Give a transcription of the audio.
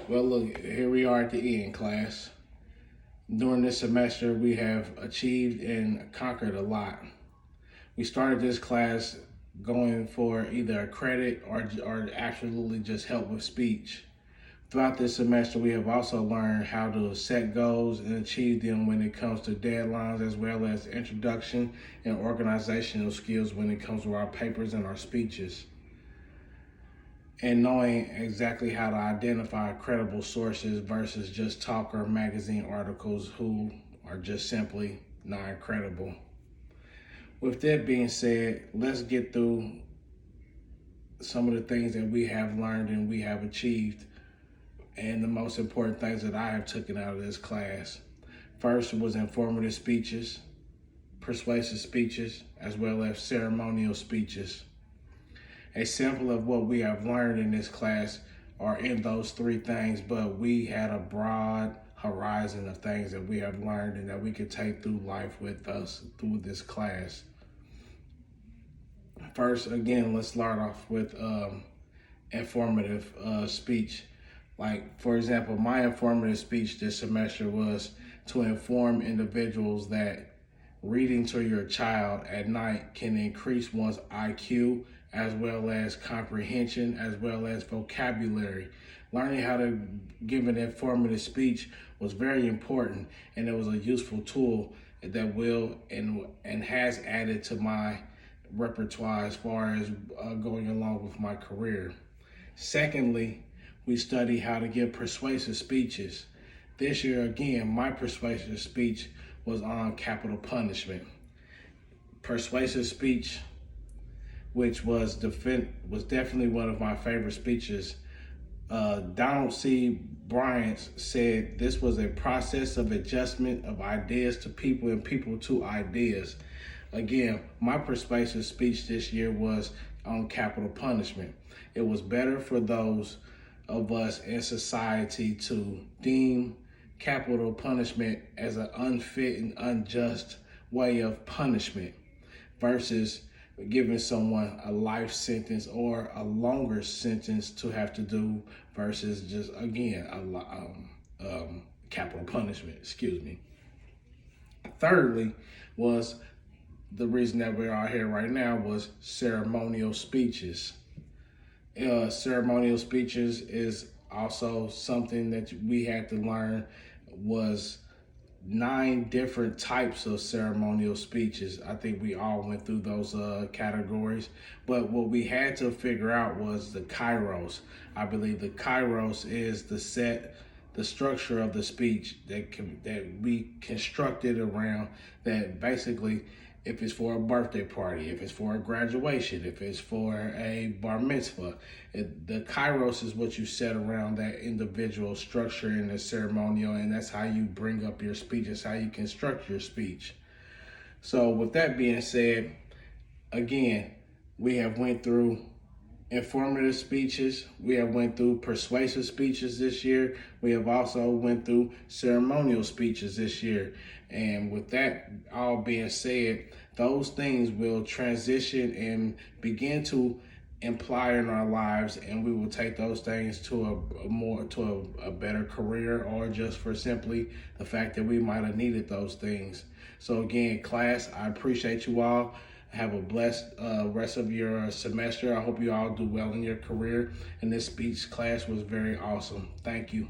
Well, look, here we are at the end, class. During this semester, we have achieved and conquered a lot. We started this class going for either a credit or absolutely just help with speech. Throughout this semester, we have also learned how to set goals and achieve them when it comes to deadlines, as well as introduction and organizational skills when it comes to our papers and our speeches, and knowing exactly how to identify credible sources versus just talk or magazine articles who are just simply not credible. With that being said, let's get through some of the things that we have learned and we have achieved, and the most important things that I have taken out of this class. First was informative speeches, persuasive speeches, as well as ceremonial speeches. A sample of what we have learned in this class are in those three things, but we had a broad horizon of things that we have learned and that we could take through life with us through this class. First, again, let's start off with informative speech. Like, for example, my informative speech this semester was to inform individuals that reading to your child at night can increase one's IQ, as well as comprehension, as well as vocabulary. Learning how to give an informative speech was very important, and it was a useful tool that will and has added to my repertoire as far as going along with my career. Secondly, we study how to give persuasive speeches. This year, again, my persuasive speech was on capital punishment. Persuasive speech, which was definitely one of my favorite speeches. Donald C. Bryant said this was a process of adjustment of ideas to people and people to ideas. Again, my persuasive speech this year was on capital punishment. It was better for those of us in society to deem capital punishment as an unfit and unjust way of punishment versus giving someone a life sentence or a longer sentence to have to do versus just, again, capital punishment, excuse me. Thirdly was the reason that we are here right now was ceremonial speeches. Ceremonial speeches is also something that we had to learn was 9 different types of ceremonial speeches. I think we all went through those categories, but what we had to figure out was the kairos. I believe the kairos is the structure of the speech that we constructed around, that basically, if it's for a birthday party, if it's for a graduation, if it's for a bar mitzvah, the kairos is what you set around that individual structure in the ceremonial, and that's how you bring up your speech. It's how you construct your speech. So with that being said, again, we have went through informative speeches. We have went through persuasive speeches this year. We have also went through ceremonial speeches this year. And with that all being said, those things will transition and begin to imply in our lives, and we will take those things to a better career, or just for simply the fact that we might have needed those things. So again, class, I appreciate you all. Have a blessed rest of your semester. I hope you all do well in your career. And this speech class was very awesome. Thank you.